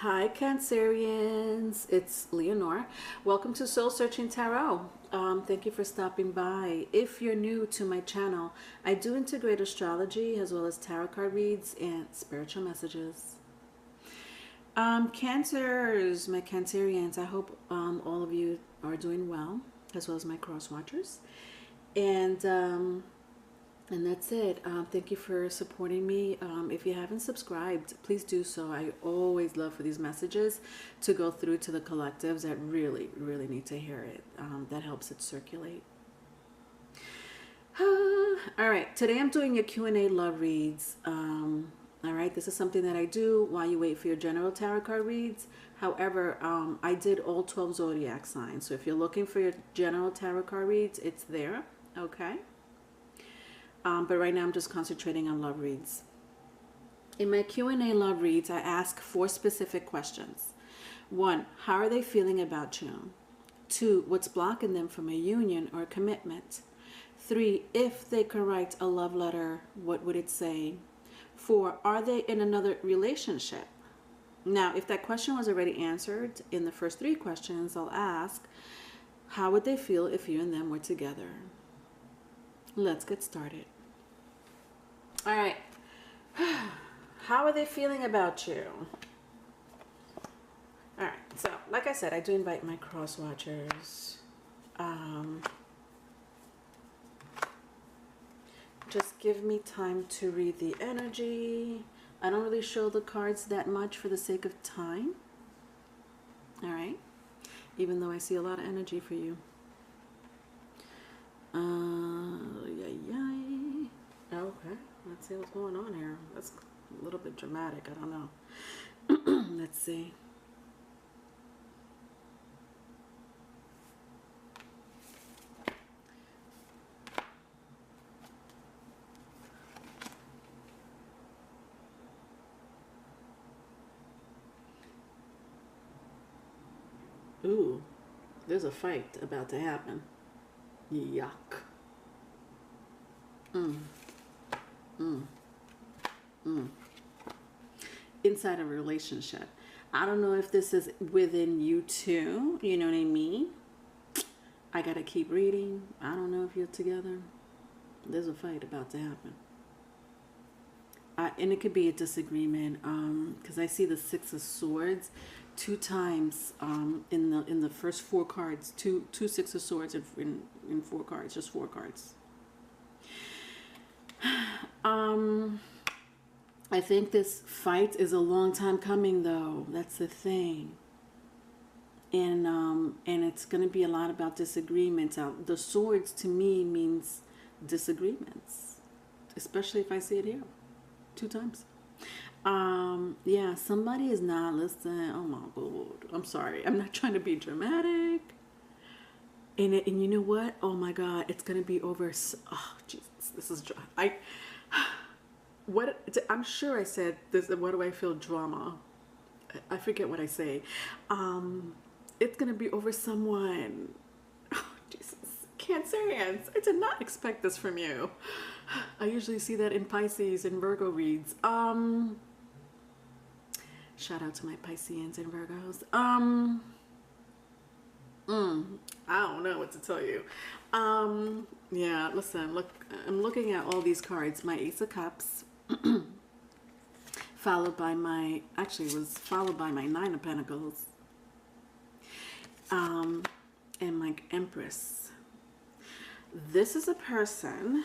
Hi Cancerians, it's Leonore. Welcome to Soul Searching Tarot. Thank you for stopping by. If you're new to my channel, I do integrate astrology as well as tarot card reads and spiritual messages. Cancers, my Cancerians, I hope all of you are doing well, as well as my cross watchers. And that's it. Thank you for supporting me. If you haven't subscribed, please do so. I always love for these messages to go through to the collectives that really need to hear it. That helps it circulate. All right, today I'm doing your Q&A love reads. All right, this is something that I do while you wait for your general tarot card reads. However, I did all 12 zodiac signs. So if you're looking for your general tarot card reads, it's there. Okay. But right now I'm just concentrating on love reads. In my Q&A love reads, I ask 4 specific questions. 1, how are they feeling about you? 2, what's blocking them from a union or a commitment? 3, if they could write a love letter, what would it say? 4, are they in another relationship? Now, if that question was already answered in the first 3 questions, I'll ask, how would they feel if you and them were together? Let's get started. All right. How are they feeling about you? All right. So, like I said, I do invite my cross watchers. Just give me time to read the energy. I don't really show the cards that much for the sake of time. All right. Even though I see a lot of energy for you. Okay, let's see what's going on here. That's a little bit dramatic. I don't know. Let's see. Ooh, there's a fight about to happen. Yuck. Inside a relationship. I don't know if this is within you too. You know what I mean? I gotta keep reading. I don't know if you're together. There's a fight about to happen. And it could be a disagreement. Because I see the 6 of Swords 2 times in the first 4 cards. Two 6 of Swords in 4 cards. Just 4 cards. I think this fight is a long time coming, though. That's the thing. And it's going to be a lot about disagreements. The swords to me means disagreements, especially if I see it here 2 times. Yeah, somebody is not listening. Oh my God. I'm sorry. I'm not trying to be dramatic. And you know what? Oh my God, it's going to be over. Oh, Jesus. This is I'm sure I said this. What do I feel? Drama. I forget what I say. It's gonna be over someone. Oh, Jesus, Cancerians! I did not expect this from you. I usually see that in Pisces and Virgo reads. Shout out to my Pisceans and Virgos. I don't know what to tell you. Yeah, listen, look, I'm looking at all these cards. My Ace of Cups. followed by my 9 of Pentacles, and my Empress. This is a person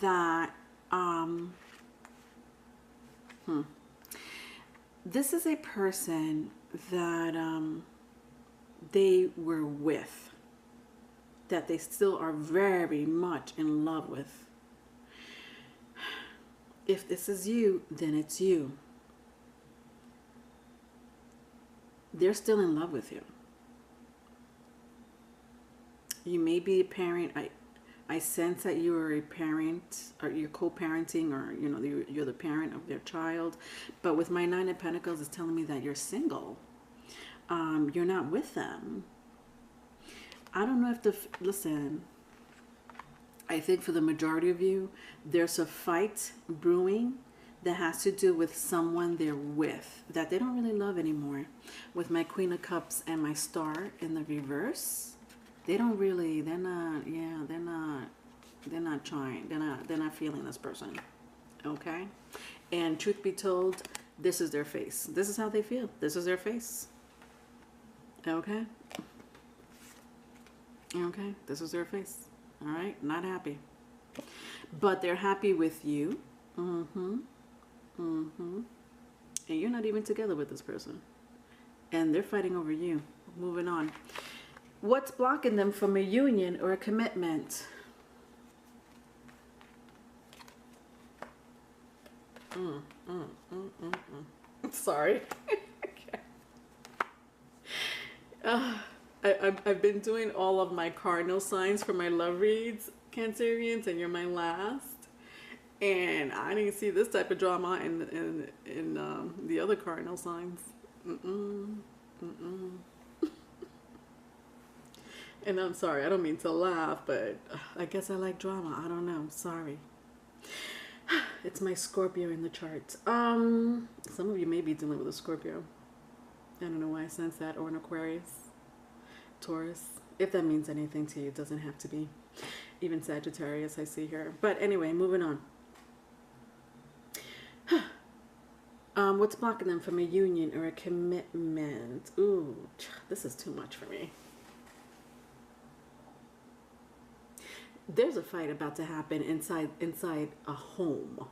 that they were with, that they still are very much in love with. If this is you, then it's you. They're still in love with you. You may be a parent. I sense that you are a parent, or you're co-parenting, or you're the parent of their child. But with my 9 of Pentacles, it's telling me that you're single. You're not with them. I don't know if listen. I think for the majority of you, there's a fight brewing that has to do with someone they're with that they don't really love anymore. With my Queen of Cups and my Star in the reverse, they don't really, they're not trying, they're not feeling this person. Okay? And truth be told, this is their face. This is how they feel. This is their face. Okay? Okay? This is their face. All right? Not happy. But they're happy with you. Mm-hmm. Mm-hmm. And you're not even together with this person. And they're fighting over you. Moving on. What's blocking them from a union or a commitment? Sorry. I've been doing all of my cardinal signs for my love reads, Cancerians, and you're my last. And I didn't see this type of drama in the other cardinal signs. And I'm sorry, I don't mean to laugh, but I guess I like drama. I don't know. Sorry. It's my Scorpio in the chart. Some of you may be dealing with a Scorpio. I don't know why I sense that. Or an Aquarius. Taurus. If that means anything to you, it doesn't have to be. Even Sagittarius I see here. But anyway, moving on. What's blocking them from a union or a commitment? Ooh, this is too much for me. There's a fight about to happen inside a home,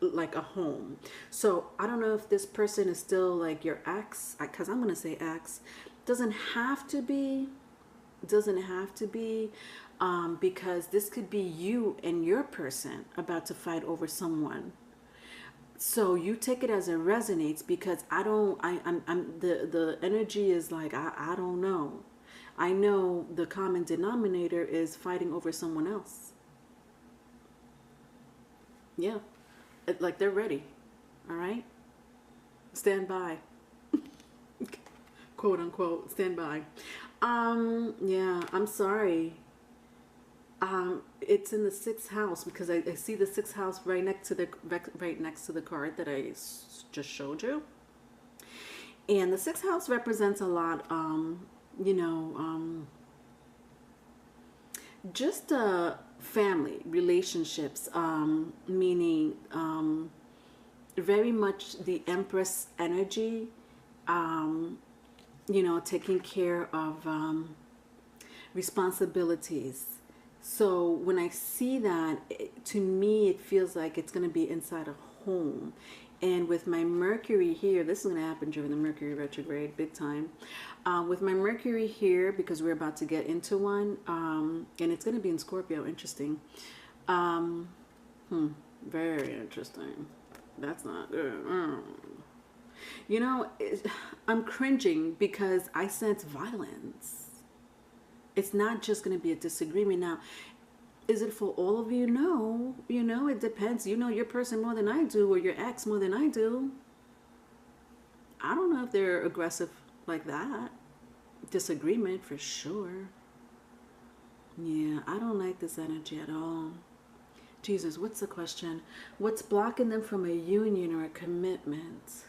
like a home. So I don't know if this person is still like your ex, because I'm gonna say ex. Doesn't have to be, because this could be you and your person about to fight over someone. So you take it as it resonates, because the energy is like, I don't know. I know the common denominator is fighting over someone else. Yeah. Like they're ready. All right? Stand by. Quote unquote, stand by. Yeah, I'm sorry. It's in the 6th house, because I see the 6th house right next to the card that I just showed you. And the 6th house represents a lot, just family relationships, meaning very much the Empress energy, taking care of responsibilities. So when I see that, to me, it feels like it's going to be inside a home. And with my Mercury here, this is going to happen during the Mercury retrograde, big time. With my Mercury here, because we're about to get into one, and it's going to be in Scorpio, interesting. Very interesting. That's not good. I'm cringing because I sense violence. It's not just going to be a disagreement. Now, is it for all of you? No. It depends. You know your person more than I do, or your ex more than I do. I don't know if they're aggressive like that. Disagreement for sure. Yeah, I don't like this energy at all. Jesus, what's the question? What's blocking them from a union or a commitment?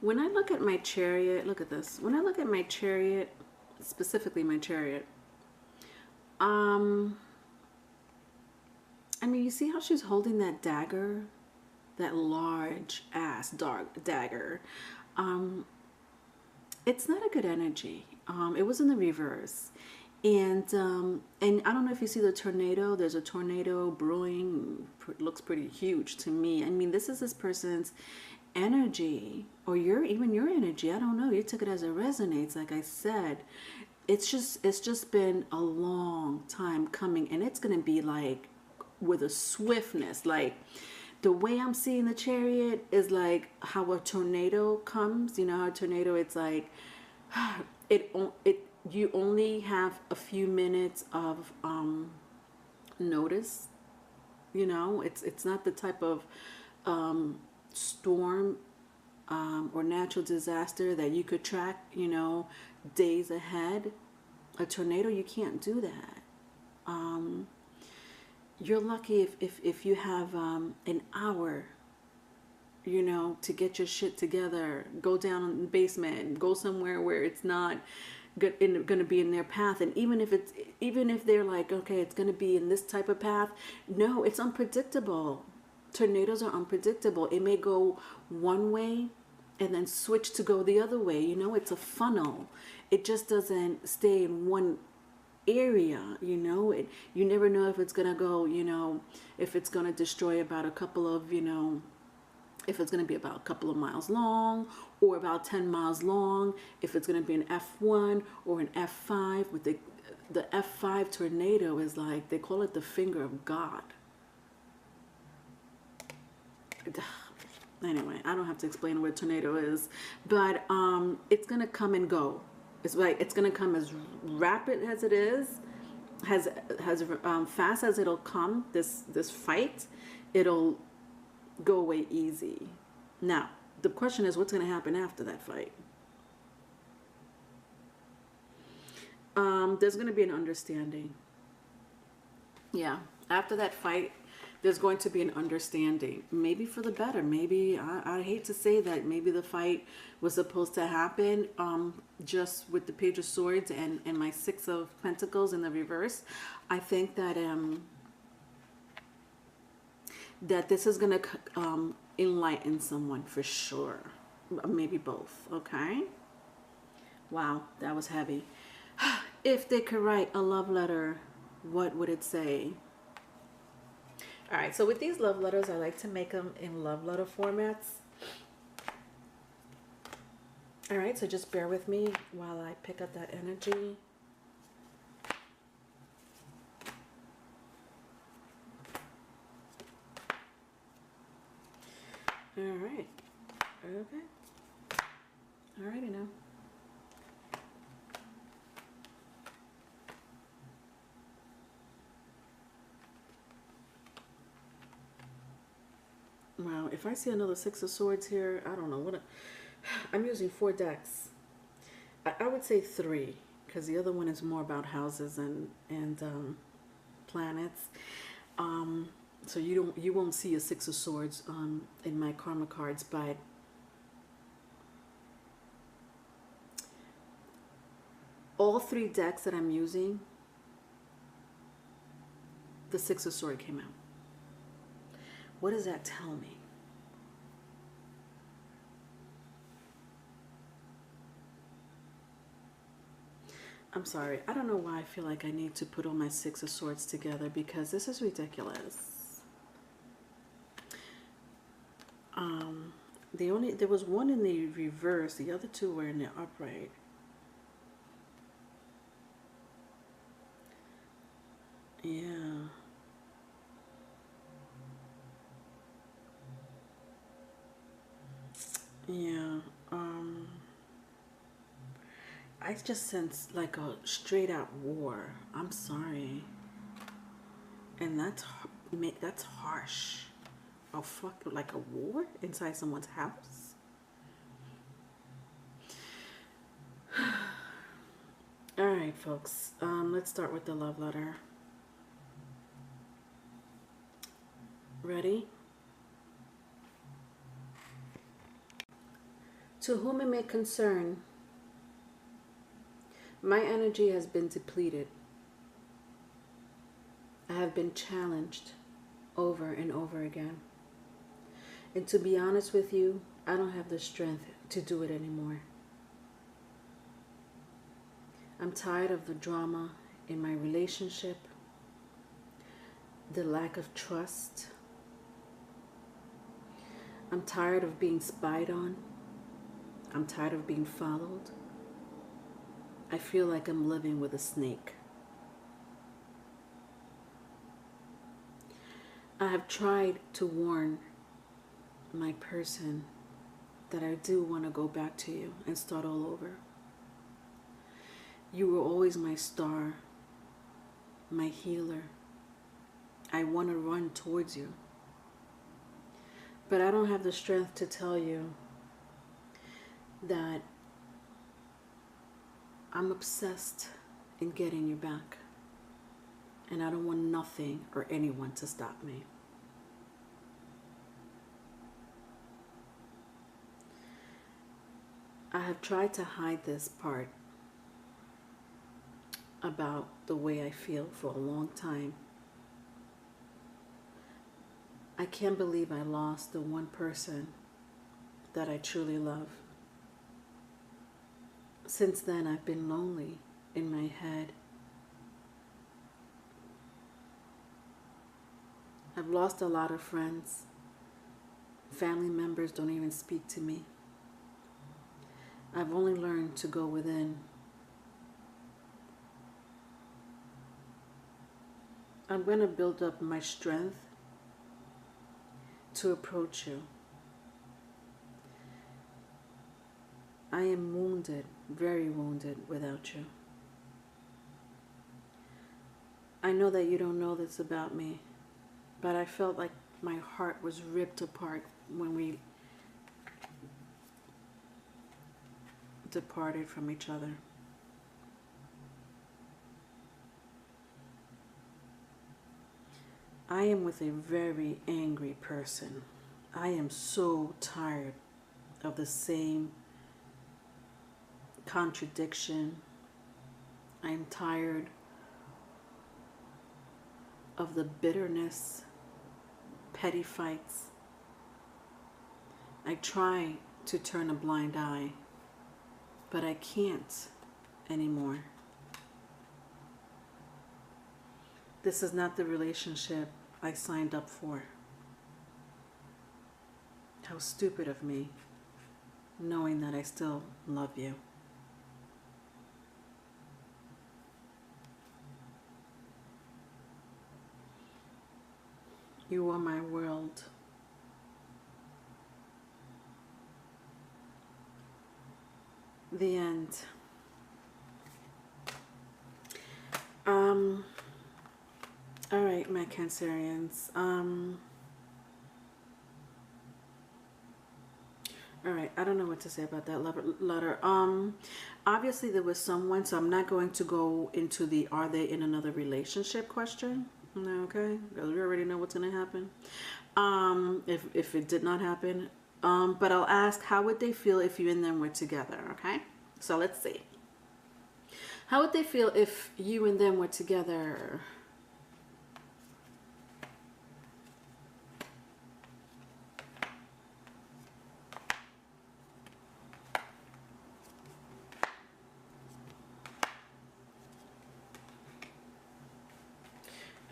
When I look at my chariot, look at this. When I look at my chariot, specifically my chariot, you see how she's holding that dagger? That large ass dark dagger. It's not a good energy. It was in the reverse. And I don't know if you see the tornado. There's a tornado brewing. Looks pretty huge to me. This is this person's energy, or even your energy. I don't know. You took it as it resonates. Like I said, it's just been a long time coming, and it's gonna be like with a swiftness. Like the way I'm seeing the chariot is like how a tornado comes. You know how a tornado? It's like you only have a few minutes of notice. It's not the type of storm or natural disaster that you could track, days ahead. A tornado, you can't do that. You're lucky if you have an hour, you know, to get your shit together, go down in the basement, go somewhere where it's not going to be in their path. And even if they're like, okay, it's going to be in this type of path, no, it's unpredictable. Tornadoes are unpredictable. It may go one way and then switch to go the other way. You know, it's a funnel. It just doesn't stay in one area. You know, you never know if it's going to go, you know, if it's going to destroy about a couple of, you know, if it's going to be about a couple of miles long or about 10 miles long, if it's going to be an F1 or an F5. With the F5 tornado is like, they call it the finger of God. Anyway, I don't have to explain what a tornado is, but it's going to come and go. It's like, it's going to come as rapid as it is, as fast as it'll come, this fight, it'll go away easy. Now, the question is, what's going to happen after that fight? There's going to be an understanding. Yeah, after that fight, there's going to be an understanding. Maybe for the better. Maybe, I hate to say that, maybe the fight was supposed to happen just with the Page of Swords and my Six of Pentacles in the reverse. I think that that this is going to enlighten someone for sure. Maybe both, okay? Wow, that was heavy. If they could write a love letter, what would it say? All right, so with these love letters, I like to make them in love letter formats. All right, so just bear with me while I pick up that energy. All right. Okay. All righty now. Wow, if I see another Six of Swords here, I don't know what. I'm using 4 decks. I would say 3, because the other one is more about houses and planets. So you won't see a Six of Swords in my karma cards, but all 3 decks that I'm using, the Six of Swords came out. What does that tell me? I'm sorry. I don't know why I feel like I need to put all my Six of Swords together, because this is ridiculous. There was one in the reverse. The other 2 were in the upright. Yeah. Yeah. I just sense like a straight out war. I'm sorry. And that's harsh. Oh, fuck, like a war inside someone's house? All right, folks. Let's start with the love letter. Ready? To whom it may concern, my energy has been depleted. I have been challenged over and over again. And to be honest with you, I don't have the strength to do it anymore. I'm tired of the drama in my relationship, the lack of trust. I'm tired of being spied on. I'm tired of being followed. I feel like I'm living with a snake. I have tried to warn my person that I do want to go back to you and start all over. You were always my star, my healer. I want to run towards you. But I don't have the strength to tell you that I'm obsessed in getting you back. And I don't want nothing or anyone to stop me. I have tried to hide this part about the way I feel for a long time. I can't believe I lost the one person that I truly love. Since then, I've been lonely in my head. I've lost a lot of friends. Family members don't even speak to me. I've only learned to go within. I'm going to build up my strength to approach you. I am wounded, very wounded without you. I know that you don't know this about me, but I felt like my heart was ripped apart when we departed from each other. I am with a very angry person. I am so tired of the same contradiction. I'm tired of the bitterness, petty fights. I try to turn a blind eye, but I can't anymore. This is not the relationship I signed up for. How stupid of me, knowing that I still love you. You are my world. The end. All right, my Cancerians. All right, I don't know what to say about that letter. Obviously there was someone, so I'm not going to go into the are they in another relationship question. Okay, because we already know what's going to happen. If it did not happen, but I'll ask, how would they feel if you and them were together? Okay, so let's see. How would they feel if you and them were together?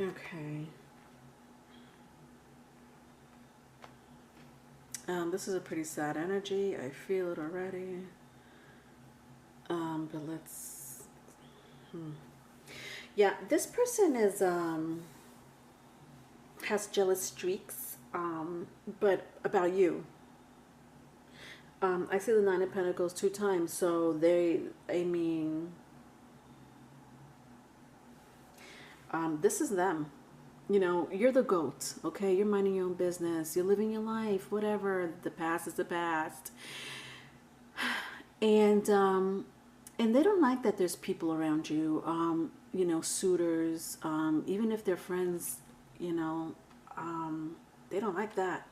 Okay. This is a pretty sad energy. I feel it already. But let's... Yeah, this person is has jealous streaks, but about you. I see the Nine of Pentacles 2 times, so this is them. You know, you're the goat, okay? You're minding your own business. You're living your life, whatever. The past is the past. And they don't like that there's people around you, you know, suitors, even if they're friends, you know, they don't like that,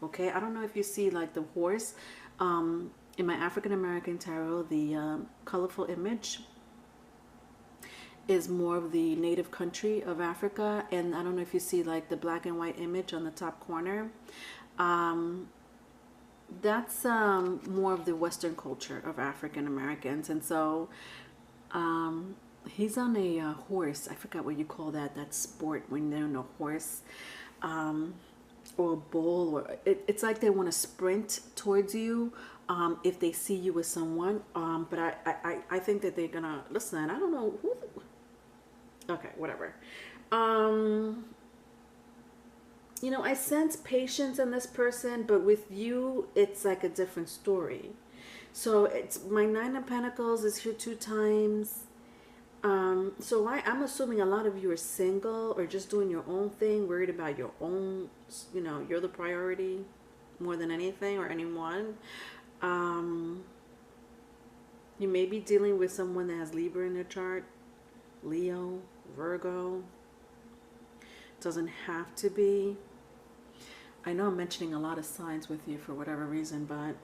okay? I don't know if you see, like, the horse. In my African American tarot, the colorful image is more of the native country of Africa, and I don't know if you see, like, the black and white image on the top corner. That's more of the Western culture of African Americans, and so he's on a horse. I forgot what you call that sport when they're on a horse, or a bull, or it's like they want to sprint towards you if they see you with someone. But I think that they're gonna listen. I don't know who. Okay, whatever. You know, I sense patience in this person, but with you, it's like a different story. So it's my Nine of Pentacles is here 2 times. So I'm assuming a lot of you are single or just doing your own thing, worried about your own, you know, you're the priority more than anything or anyone. You may be dealing with someone that has Libra in their chart. Leo, Virgo. Doesn't have to be. I know I'm mentioning a lot of signs with you for whatever reason, but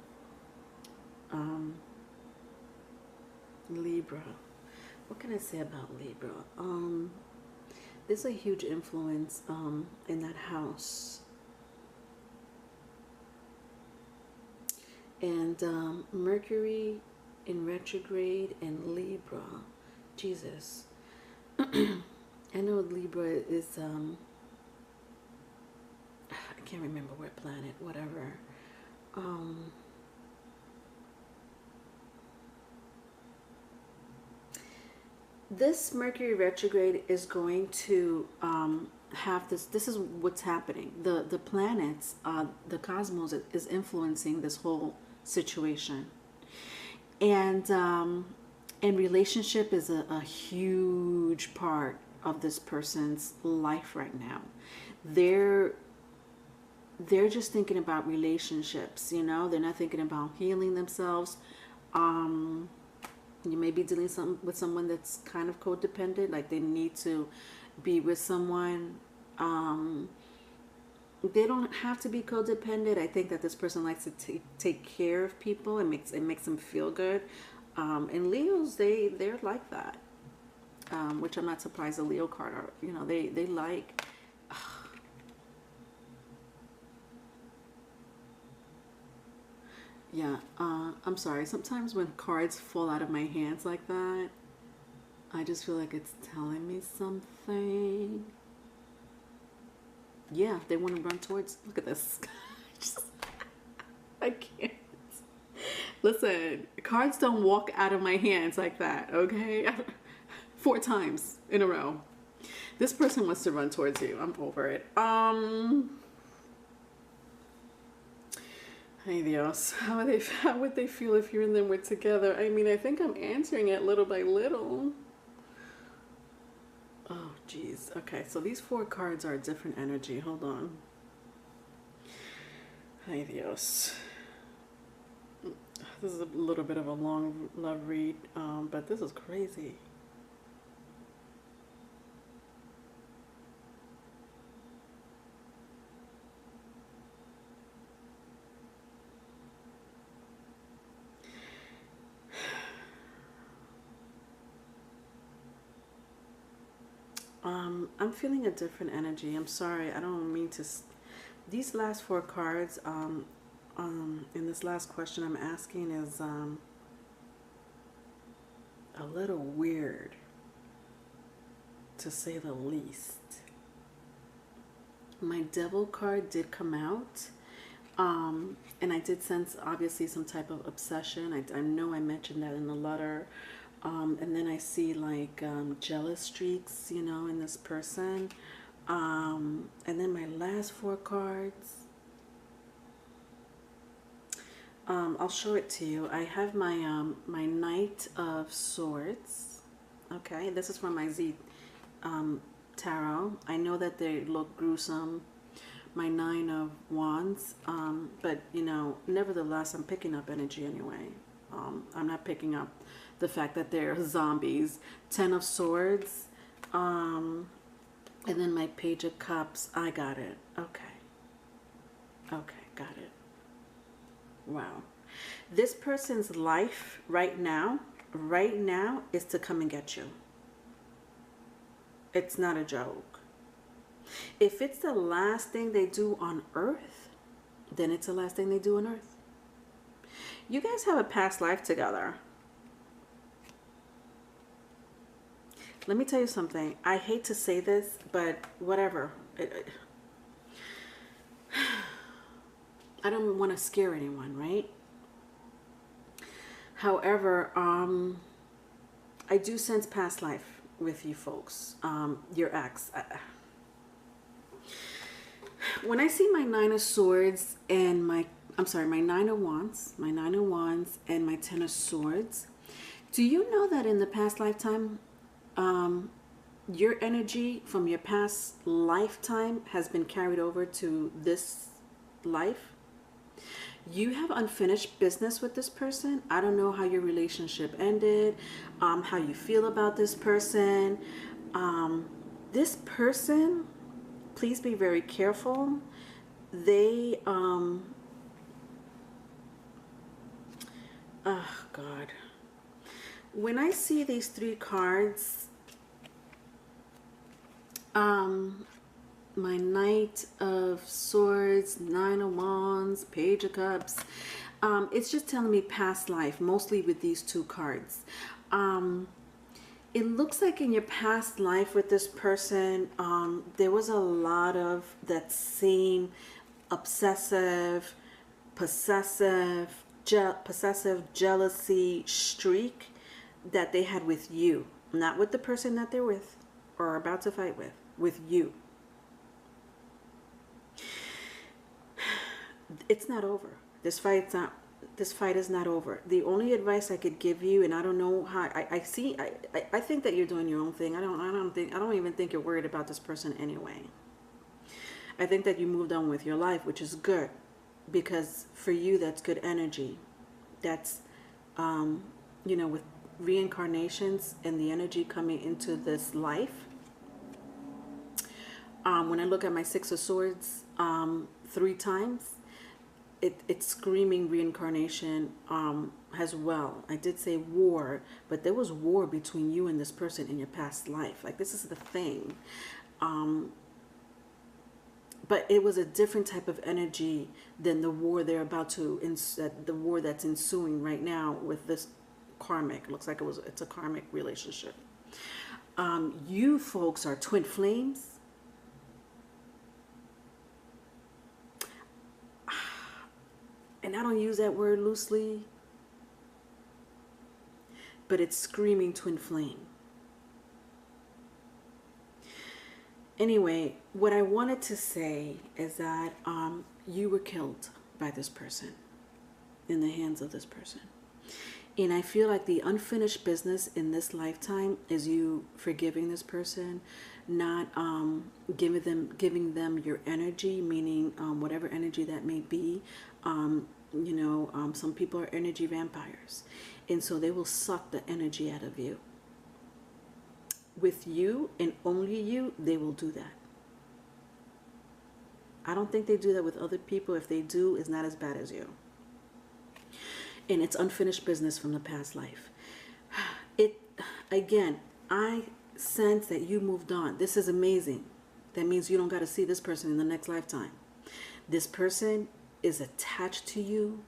Libra. What can I say about Libra? There's a huge influence in that house. And Mercury in retrograde and Libra. Jesus. I know Libra is, I can't remember what planet, whatever. This Mercury retrograde is going to have this is what's happening. The planets, the cosmos is influencing this whole situation. And relationship is a huge part of this person's life right now. They're just thinking about relationships, you know. They're not thinking about healing themselves. You may be dealing with someone that's kind of codependent, like they need to be with someone. They don't have to be codependent. I think that this person likes to take care of people. It makes them feel good. And Leos, they're like that, which I'm not surprised the Leo card are. You know, they like. Yeah, I'm sorry. Sometimes when cards fall out of my hands like that, I just feel like it's telling me something. Yeah, they want to run towards. Look at this. I can't. Listen, cards don't walk out of my hands like that, okay? 4 times in a row. This person wants to run towards you. I'm over it. Ay Dios, how would they feel if you and them were together? I mean, I think I'm answering it little by little. Oh, geez. Okay, so these 4 cards are a different energy. Hold on. Ay Dios. This is a little bit of a long love read, but this is crazy. I'm feeling a different energy. I'm sorry. I don't mean to. These last 4 cards, in this last question I'm asking is a little weird, to say the least. My Devil card did come out, and I did sense obviously some type of obsession. I know I mentioned that in the letter. And then I see like jealous streaks, you know, in this person. And then my last 4 cards. I'll show it to you. I have my my Knight of Swords. Okay, this is from my Z tarot. I know that they look gruesome. My 9 of Wands, but you know, nevertheless, I'm picking up energy anyway. I'm not picking up the fact that they're zombies. 10 of Swords, and then my Page of Cups. I got it. Okay, got it. Wow, this person's life right now is to come and get you. It's not a joke. If it's the last thing they do on earth, then it's the last thing they do on earth. You guys have a past life together. Let me tell you something. I hate to say this, but whatever. I don't want to scare anyone, right? However, I do sense past life with you folks. Your ex. When I see my 9 of Swords and my 9 of Wands, and my 10 of Swords, do you know that in the past lifetime, your energy from your past lifetime has been carried over to this life? You have unfinished business with this person. I don't know how your relationship ended, how you feel about this person. This person, please be very careful. They, oh God. When I see these three cards, my Knight of Swords, Nine of Wands, Page of Cups, it's just telling me past life, mostly with these two cards. It looks like in your past life with this person, there was a lot of that same obsessive, possessive, jealousy streak that they had with you. Not with the person that they're with or are about to fight with you. It's not over. This fight is not over. The only advice I could give you, and I don't know how, I think that you're doing your own thing. I don't even think you're worried about this person anyway. I think that you moved on with your life, which is good, because for you that's good energy. That's with reincarnations and the energy coming into this life. When I look at my Six of Swords 3 times, it's screaming reincarnation as well. I did say war, but there was war between you and this person in your past life. Like, this is the thing. But it was a different type of energy than the war they're about to, the war that's ensuing right now with this karmic. Looks like it's a karmic relationship. You folks are twin flames. And I don't use that word loosely, but it's screaming twin flame. Anyway, what I wanted to say is that you were killed by this person, in the hands of this person. And I feel like the unfinished business in this lifetime is you forgiving this person, not giving them your energy, meaning whatever energy that may be. Some people are energy vampires, and so they will suck the energy out of you. With you and only you, they will do that. I don't think they do that with other people. If they do, it's not as bad as you. And it's unfinished business from the past life. Again, I sense that you moved on. This is amazing. That means you don't got to see this person in the next lifetime. This person is attached to you.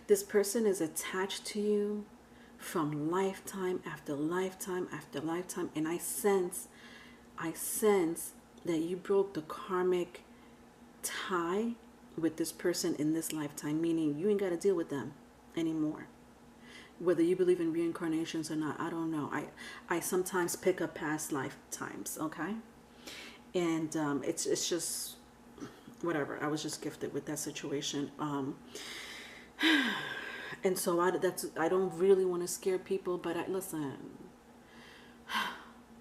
This person is attached to you from lifetime after lifetime after lifetime. And I sense that you broke the karmic tie with this person in this lifetime, meaning you ain't got to deal with them anymore. Whether you believe in reincarnations or not, I don't know. I sometimes pick up past lifetimes, okay? And it's just whatever. I was just gifted with that situation. And so I don't really want to scare people, but listen,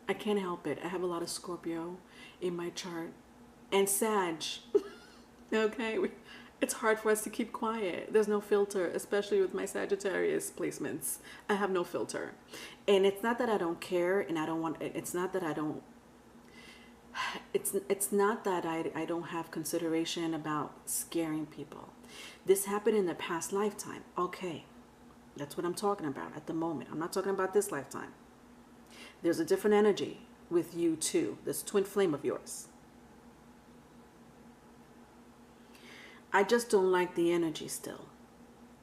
I can't help it. I have a lot of Scorpio in my chart and Sag. Okay, it's hard for us to keep quiet. There's no filter, especially with my Sagittarius placements. I have no filter. And it's not that I don't care and I don't want, it's not that I don't, it's not that I don't have consideration about scaring people. This happened in the past lifetime. Okay, that's what I'm talking about at the moment. I'm not talking about this lifetime. There's a different energy with you too, this twin flame of yours. I just don't like the energy still.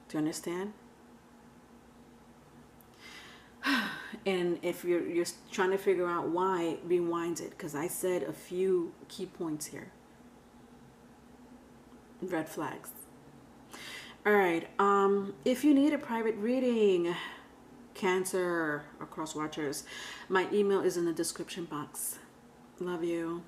Do you understand? And if you're trying to figure out why, rewind it, because I said a few key points here. Red flags. All right. If you need a private reading, Cancer or cross watchers, my email is in the description box. Love you.